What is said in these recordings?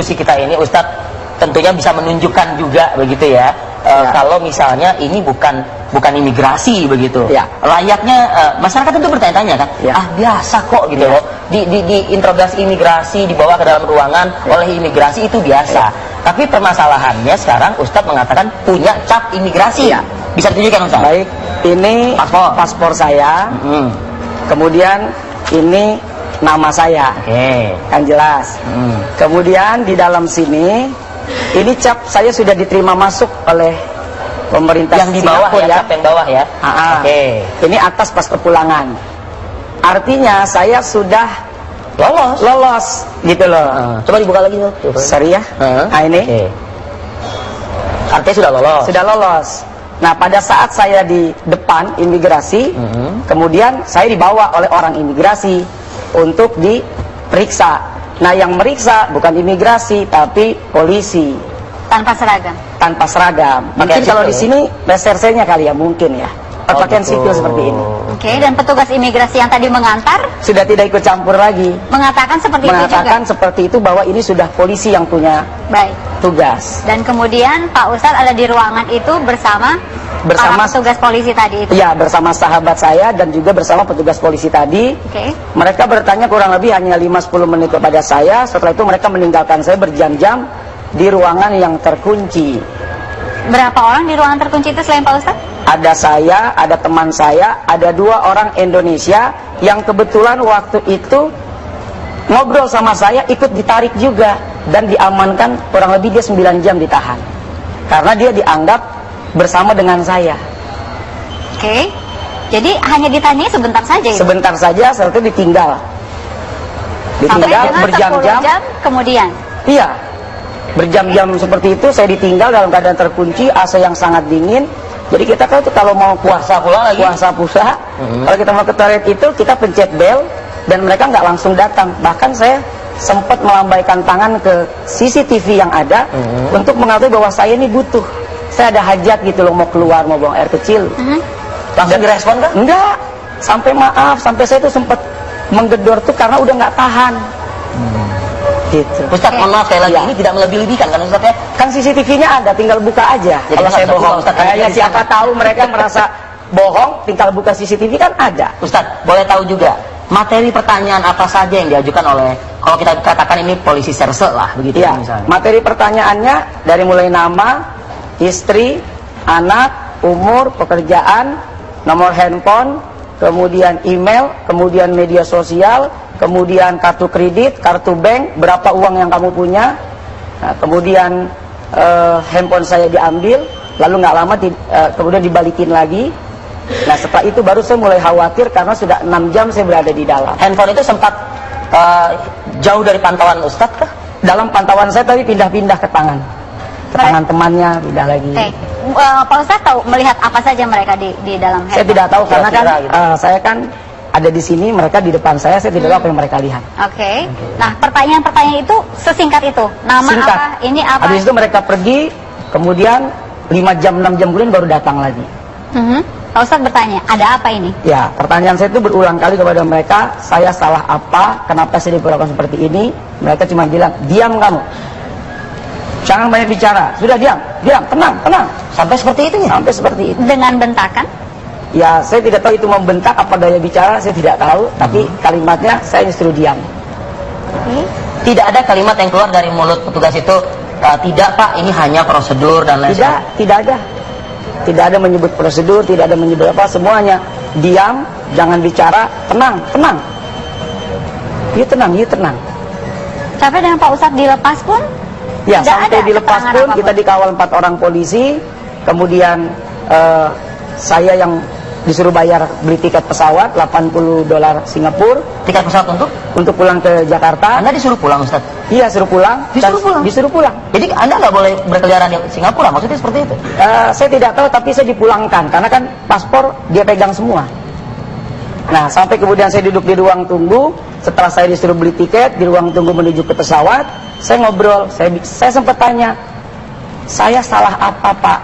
diskusi kita ini, Ustadz tentunya bisa menunjukkan juga begitu ya, kalau misalnya ini bukan imigrasi begitu. Layaknya masyarakat tentu bertanya-tanya kan, biasa kok gitu loh, di interogasi imigrasi, dibawa ke dalam ruangan oleh imigrasi itu biasa. Tapi permasalahannya sekarang Ustadz mengatakan punya cap imigrasi. Bisa ditunjukkan Ustadz? Baik, ini paspor saya. Kemudian ini nama saya. Kan jelas. Kemudian di dalam sini ini cap saya sudah diterima masuk oleh pemerintah yang di bawah Singapura, cap yang bawah ya. Ini atas pas kepulangan. Artinya saya sudah lolos gitu loh. Coba dibuka lagi tuh. Sorry ya. Nah ini. Artinya sudah lolos. Sudah lolos. Nah pada saat saya di depan imigrasi, kemudian saya dibawa oleh orang imigrasi untuk diperiksa. Nah yang meriksa bukan imigrasi tapi polisi. Tanpa seragam. Tanpa seragam. Mungkin kalau di sini resersenya kali ya, mungkin ya. Berpakaian sipil seperti ini. Dan petugas imigrasi yang tadi mengantar sudah tidak ikut campur lagi. Mengatakan seperti itu juga. Mengatakan seperti itu, bahwa ini sudah polisi yang punya tugas. Dan kemudian Pak Ustadz ada di ruangan itu bersama para petugas polisi tadi itu. Iya, bersama sahabat saya dan juga bersama petugas polisi tadi. Mereka bertanya kurang lebih hanya 5-10 menit kepada saya. Setelah itu mereka meninggalkan saya berjam-jam di ruangan yang terkunci. Berapa orang di ruangan terkunci itu selain Pak Ustadz? Ada saya, ada teman saya, ada 2 orang Indonesia yang kebetulan waktu itu ngobrol sama saya, ikut ditarik juga dan diamankan. Kurang lebih dia 9 jam ditahan karena dia dianggap bersama dengan saya. Jadi hanya ditanya sebentar saja ya? Sebentar saja, setelah itu ditinggal berjam-jam kemudian. Iya, berjam-jam seperti itu saya ditinggal dalam keadaan terkunci, AC yang sangat dingin. Jadi kita kan kalau mau puasa pula, kalau kita mau ke toilet itu kita pencet bel dan mereka nggak langsung datang. Bahkan saya sempat melambaikan tangan ke CCTV yang ada untuk mengatakan bahwa saya ini butuh, saya ada hajat gitu loh, mau keluar, mau buang air kecil. Langsung direspon kan? Enggak, sampai maaf, sampai saya tuh sempat menggedor tuh karena udah nggak tahan. Gitu. Ustadz, mohon maaf sekali lagi, ini tidak melebih-lebihkan kan Ustadz ya? Kan CCTV-nya ada, tinggal buka aja. Jadi kalau saya bohong, Ustadz, siapa tahu mereka merasa bohong, tinggal buka CCTV kan ada. Ustadz, boleh tahu juga materi pertanyaan apa saja yang diajukan oleh, kalau kita katakan ini polisi serse lah begitu ya, misalnya. Materi pertanyaannya dari mulai nama, istri, anak, umur, pekerjaan, nomor handphone, kemudian email, kemudian media sosial, kemudian kartu kredit, kartu bank, berapa uang yang kamu punya. Nah, kemudian handphone saya diambil, lalu nggak lama kemudian dibalikin lagi. Nah setelah itu baru saya mulai khawatir karena sudah 6 jam saya berada di dalam. Handphone itu sempat jauh dari pantauan Ustadz kah? Dalam pantauan saya tapi pindah-pindah ke tangan temannya, pindah lagi. Pak Ustadz tahu melihat apa saja mereka di dalam handphone? Saya tidak tahu karena kan saya kan ada di sini, mereka di depan saya tidak tahu apa yang mereka lihat. Nah pertanyaan-pertanyaan itu sesingkat itu, nama singkat. Apa, ini apa? Habis itu mereka pergi, kemudian 5 jam, 6 jam kemudian baru datang lagi. Pak Ustadz bertanya, ada apa ini? Ya, pertanyaan saya itu berulang kali kepada mereka, saya salah apa, kenapa saya diperlakukan seperti ini. Mereka cuma bilang, diam kamu, jangan banyak bicara, sudah diam, tenang. Sampai seperti itu ya? Sampai seperti itu. Dengan bentakan? Ya, saya tidak tahu itu membentak apa daya bicara, saya tidak tahu. Tapi kalimatnya saya disuruh diam. Tidak ada kalimat yang keluar dari mulut petugas itu, tidak Pak, ini hanya prosedur dan lain sebagainya. Tidak ada. Tidak ada menyebut prosedur, tidak ada menyebut apa, semuanya diam, jangan bicara, tenang. You tenang. Sampai dengan Pak Ustadz dilepas pun? Ya, sampai dilepas pun kita dikawal 4 orang polisi. Kemudian saya yang disuruh bayar, beli tiket pesawat $80 Singapura. Tiket pesawat untuk pulang ke Jakarta. Anda disuruh pulang Ustadz? Iya, suruh pulang. Disuruh pulang. Jadi Anda nggak boleh berkeliaran di Singapura, maksudnya seperti itu? Saya tidak tahu, tapi saya dipulangkan karena kan paspor dia pegang semua. Nah, sampai kemudian saya duduk di ruang tunggu. Setelah saya disuruh beli tiket di ruang tunggu menuju ke pesawat, saya ngobrol. Saya sempat tanya, saya salah apa Pak?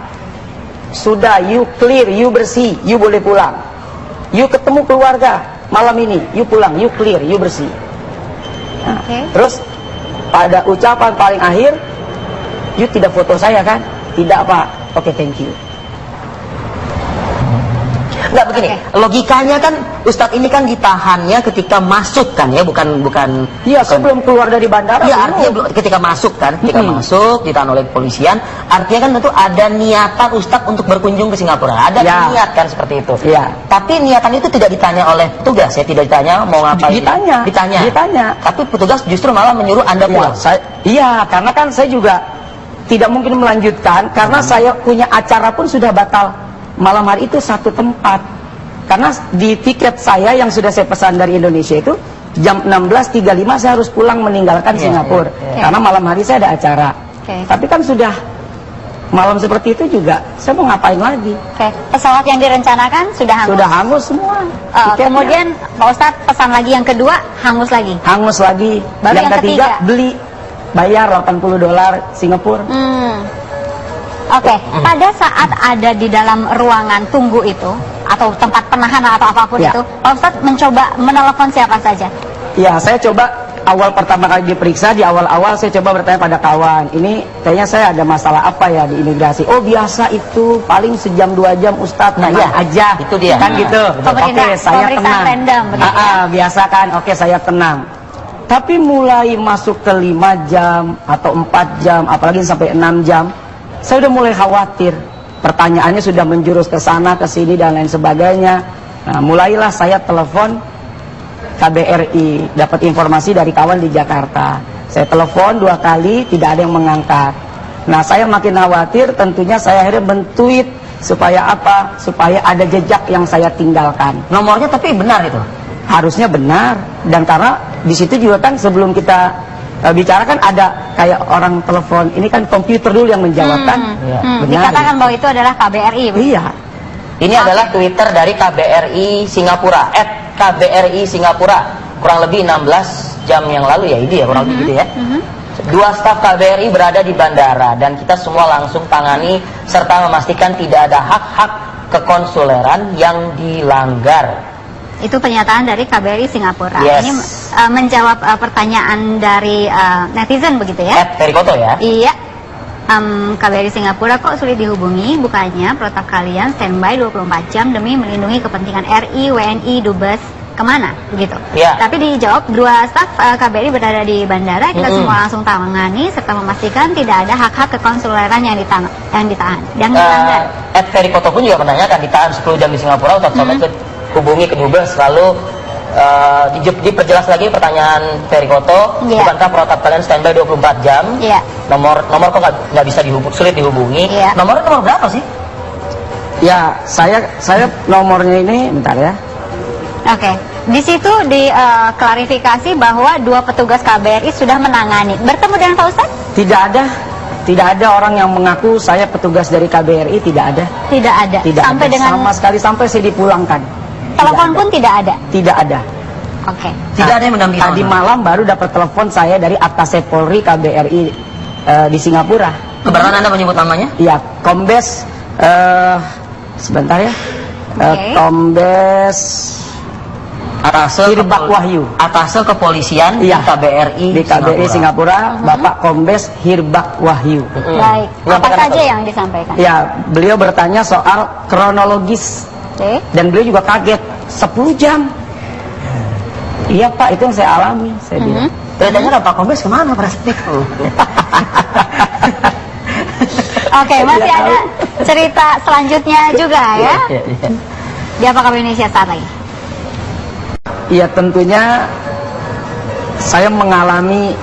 Sudah, you clear, you bersih, you boleh pulang. You ketemu keluarga malam ini, you pulang, you clear, you bersih. Nah, terus pada ucapan paling akhir, "You tidak foto saya kan?" "Tidak, Pak." "Oke, thank you." Enggak begini, logikanya kan Ustadz ini kan ditahannya ketika masuk kan ya, bukan. Iya, sebelum keluar dari bandara. Iya, artinya ketika masuk kan, masuk ditahan oleh kepolisian, artinya kan tentu ada niatan Ustadz untuk berkunjung ke Singapura, ada niat kan seperti itu. Iya. Tapi niatan itu tidak ditanya oleh petugas ya, tidak ditanya mau ngapain. Ditanya. Tapi petugas justru malah menyuruh Anda pulang. Iya, karena kan saya juga tidak mungkin melanjutkan karena saya punya acara pun sudah batal. Malam hari itu satu tempat, karena di tiket saya yang sudah saya pesan dari Indonesia itu jam 16.35 saya harus pulang meninggalkan Singapura, karena malam hari saya ada acara. Tapi kan sudah malam seperti itu juga, saya mau ngapain lagi? Pesawat yang direncanakan sudah hangus? Sudah hangus semua. Kemudian Pak Ustadz pesan lagi yang kedua, hangus lagi? Hangus lagi. Baru yang ketiga beli, bayar $80 Singapura. Pada saat ada di dalam ruangan tunggu itu atau tempat penahanan atau apapun itu, Pak Ustadz mencoba menelepon siapa saja? Ya, saya coba awal pertama kali diperiksa, di awal-awal saya coba bertanya pada kawan, "Ini kayaknya saya ada masalah apa ya di imigrasi?" "Oh, biasa itu, paling sejam 2 jam Ustadz." "Nah, ya aja." Itu dia. Kan gitu. Oke, saya tenang. Random, biasa kan. Oke, saya tenang. Tapi mulai masuk ke 5 jam atau 4 jam, apalagi sampai 6 jam, saya udah mulai khawatir. Pertanyaannya sudah menjurus ke sana, ke sini, dan lain sebagainya. Nah, mulailah saya telepon KBRI, dapat informasi dari kawan di Jakarta. Saya telepon 2 kali, tidak ada yang mengangkat. Nah, saya makin khawatir, tentunya saya akhirnya men-tweet supaya apa? Supaya ada jejak yang saya tinggalkan. Nomornya tapi benar itu? Harusnya benar, dan karena di situ juga kan sebelum kita bicara kan ada kayak orang telepon, ini kan komputer dulu yang menjawab kan. Benar. Dikatakan bahwa itu adalah KBRI. Iya. Ini adalah Twitter dari KBRI Singapura, @KBRI Singapura, kurang lebih 16 jam yang lalu ya, ini ya kurang lebih gitu ya. 2 staf KBRI berada di bandara dan kita semua langsung tangani serta memastikan tidak ada hak-hak kekonsuleran yang dilanggar. Itu pernyataan dari KBRI Singapura. Yes. Ini menjawab pertanyaan dari netizen begitu ya? Ferikoto ya? Iya. KBRI Singapura kok sulit dihubungi? Bukannya protap kalian standby 24 jam demi melindungi kepentingan RI, WNI, Dubes kemana? Begitu. Ya. Tapi dijawab 2 staf KBRI berada di bandara, kita semua langsung tangani serta memastikan tidak ada hak-hak kekonsuleran yang ditahan. Yang dilanggar. Ferikoto pun juga menanyakan, ditahan 10 jam di Singapura, Ustaz Somad hubungi ke Dubes, lalu diperjelas lagi pertanyaan Ferikoto, bukankah protap kalian standby 24 jam? Nomor kok nggak bisa sulit dihubungi? Nomor berapa sih? Ya, saya nomornya ini, bentar ya. Di situ diklarifikasi bahwa 2 petugas KBRI sudah menangani. Bertemu dengan Pak Ustadz? Tidak ada orang yang mengaku saya petugas dari KBRI, tidak ada. Tidak ada. Sampai dengan sama sekali sampai saya dipulangkan. Telepon pun tidak ada. Tidak ada. Tidak ada yang mendampingi. Tadi malam baru dapat telepon saya dari Ataseh Polri KBRI di Singapura. Keberatan Anda menyebut namanya? Iya, Kombes sebentar ya. Kombes Hirbak Wahyu. Ataseh kepolisian di KBRI di KBRI Singapura, Bapak Kombes Hirbak Wahyu. Baik. Apa saja yang disampaikan? Ya, beliau bertanya soal kronologis. Dan beliau juga kaget, 10 jam. Iya Pak, itu yang saya alami, saya bilang. Tanya Pak Kombes kemana berarti? Masih ada cerita selanjutnya juga ya? Di Apa Kabar Indonesia saat lagi? Iya, tentunya saya mengalami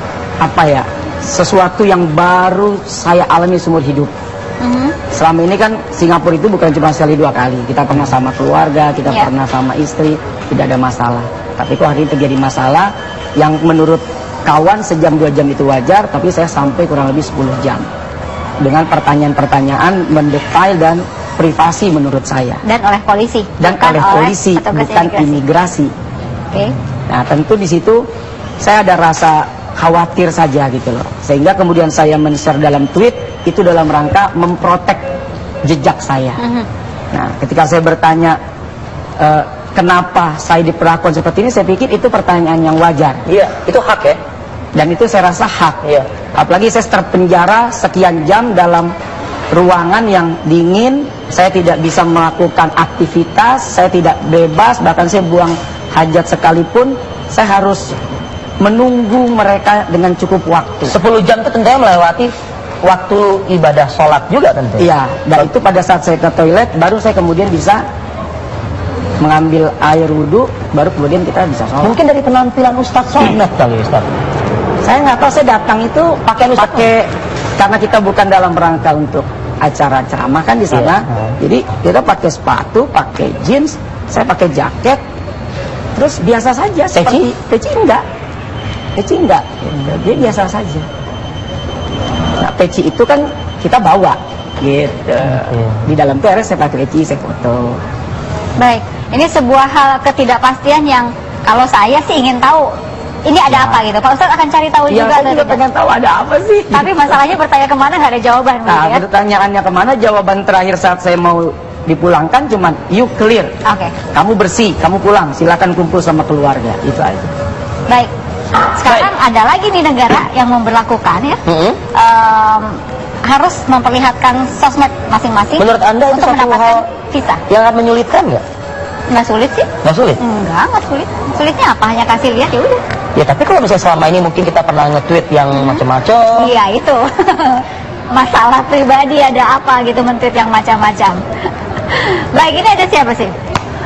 sesuatu yang baru saya alami seumur hidup. Selama ini kan Singapura itu bukan cuma sekali 2 kali. Kita pernah sama keluarga, kita pernah sama istri, tidak ada masalah. Tapi kok hari ini terjadi masalah yang menurut kawan sejam 2 jam itu wajar, tapi saya sampai kurang lebih 10 jam. Dengan pertanyaan-pertanyaan mendetail dan privasi menurut saya. Dan oleh polisi. Bukan imigrasi. Nah, tentu di situ saya ada rasa khawatir saja gitu loh. Sehingga kemudian saya men-share dalam tweet itu dalam rangka memprotek jejak saya. Nah, ketika saya bertanya kenapa saya diperlakukan seperti ini, saya pikir itu pertanyaan yang wajar. Iya, itu hak ya. dan itu saya rasa hak. Iya. Apalagi saya terpenjara sekian jam dalam ruangan yang dingin, saya tidak bisa melakukan aktivitas, saya tidak bebas, bahkan saya buang hajat sekalipun, saya harus menunggu mereka dengan cukup waktu. 10 jam itu tentunya melewati waktu ibadah sholat juga tentu. Iya, dan itu pada saat saya ke toilet, baru saya kemudian bisa mengambil air wudhu, baru kemudian kita bisa sholat. Mungkin dari penampilan Ustadz Somad kali Ustadz. Saya nggak tahu, saya datang itu pakai karena kita bukan dalam rangka untuk acara ceramah kan di sana. Iya. Jadi kita pakai sepatu, pakai jeans, saya pakai jaket, terus biasa saja. Peci enggak, dia biasa saja. Nah, peci itu kan kita bawa, gitu. Di dalam TRS saya pakai peci, saya foto. Baik, ini sebuah hal ketidakpastian yang kalau saya sih ingin tahu ini ada apa gitu. Pak Ustadz akan cari tahu Ya, juga. saya juga pengen tahu ada apa sih. Tapi masalahnya bertanya kemana nggak ada jawaban. Nah, ya? pertanyaannya kemana? Jawaban terakhir saat saya mau dipulangkan cuman you clear. Oke. Kamu bersih, kamu pulang. Silakan kumpul sama keluarga. Itu aja. Baik. Sekarang ada lagi nih negara yang memberlakukan ya. Harus memperlihatkan sosmed masing-masing. Menurut Anda itu untuk satu mendapatkan hal visa? yang akan menyulitkan nggak? Nggak sulit sih. Nggak sulit? Nggak sulit. Sulitnya apa? Hanya kasih lihat ya udah. Ya tapi kalau misalnya selama ini mungkin kita pernah nge-tweet yang macam-macam. Iya itu. Masalah pribadi ada apa gitu, men-tweet yang macam-macam. Baik, ini ada siapa sih?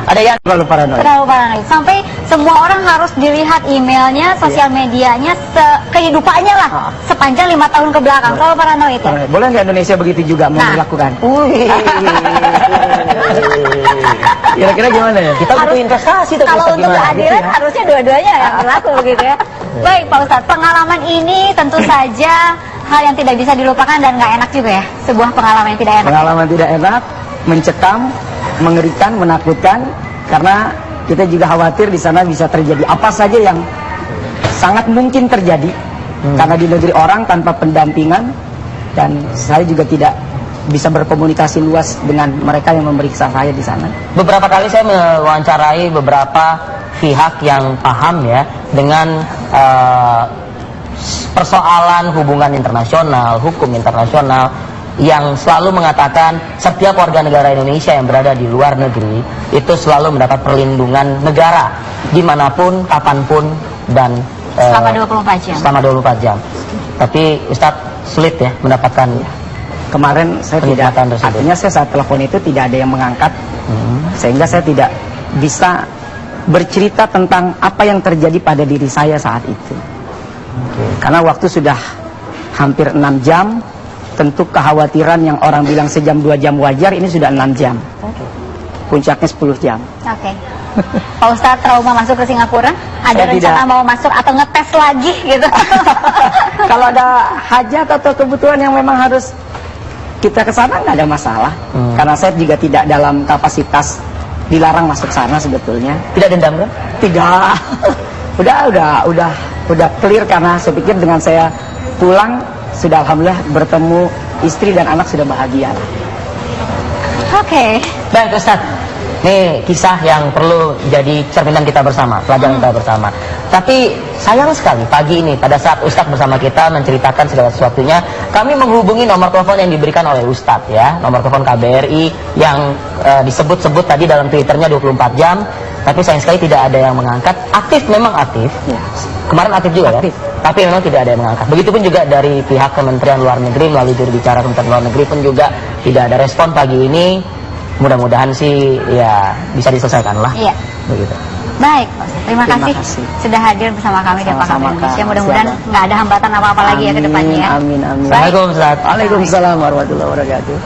Ada yang Terlalu paranoid. Terlalu paranoid. Sampai semua orang harus dilihat emailnya, sosial medianya, kehidupannya lah. Sepanjang 5 tahun ke belakang. Terlalu paranoid ya? Boleh nggak Indonesia begitu juga mau dilakukan? Kira-kira gimana ya? kita butuh investasi tuh. Kalau untuk gimana? keadilan harusnya dua-duanya yang berlaku begitu ya. Baik Pak Ustadz, pengalaman ini tentu saja hal yang tidak bisa dilupakan dan nggak enak juga ya. Sebuah pengalaman yang tidak enak. Pengalaman tidak enak, mencekam, mengerikan, menakutkan, karena kita juga khawatir di sana bisa terjadi apa saja yang sangat mungkin terjadi karena di negeri orang tanpa pendampingan, dan saya juga tidak bisa berkomunikasi luas dengan mereka yang memeriksa saya di sana. Beberapa kali saya mewawancarai beberapa pihak yang paham ya dengan persoalan hubungan internasional, hukum internasional, yang selalu mengatakan setiap warga negara Indonesia yang berada di luar negeri itu selalu mendapat perlindungan negara dimanapun, kapanpun, dan Selama 24 jam. selama 24 jam. Tapi Ustadz sulit ya mendapatkan Kemarin saya tidak, peningkatan tersebut. artinya saya saat telepon itu tidak ada yang mengangkat, sehingga saya tidak bisa bercerita tentang apa yang terjadi pada diri saya saat itu. Karena waktu sudah hampir 6 jam, tentu kekhawatiran yang orang bilang sejam 2 jam wajar, ini sudah 6 jam. Puncaknya 10 jam. Oke. Pak Ustadz trauma masuk ke Singapura? Ada Saya rencana tidak. mau masuk atau ngetes lagi gitu? Kalau ada hajat atau kebutuhan yang memang harus kita ke sana, nggak ada masalah. Karena saya juga tidak dalam kapasitas dilarang masuk sana sebetulnya. tidak dendam kan? Tidak. udah clear, karena saya pikir dengan saya pulang sudah alhamdulillah bertemu istri dan anak sudah bahagia. Oke. Baik Ustadz, ini kisah yang perlu jadi cerminan kita bersama, pelajaran kita bersama. Tapi sayang sekali pagi ini pada saat Ustadz bersama kita menceritakan segala sesuatunya, kami menghubungi nomor telepon yang diberikan oleh Ustadz ya, nomor telepon KBRI yang disebut-sebut tadi dalam Twitternya 24 jam, tapi sayang sekali tidak ada yang mengangkat. Aktif memang aktif, kemarin aktif juga Aktif. kan? Tapi memang tidak ada yang mengangkat. Begitupun juga dari pihak Kementerian Luar Negeri melalui juru bicara Kementerian Luar Negeri pun juga tidak ada respon pagi ini. Mudah-mudahan sih ya bisa diselesaikan lah. Iya. Begitu. Baik, Pak Ustadz. Terima Terima kasih kasih. sudah hadir bersama kami di Apa Kabar Sama-sama, Indonesia. Kak. Mudah-mudahan Siapa? nggak ada hambatan apa-apa lagi ya ke depannya ya. Amin, amin. Baik. Assalamualaikum Ustadz. Waalaikumsalam warahmatullahi wabarakatuh.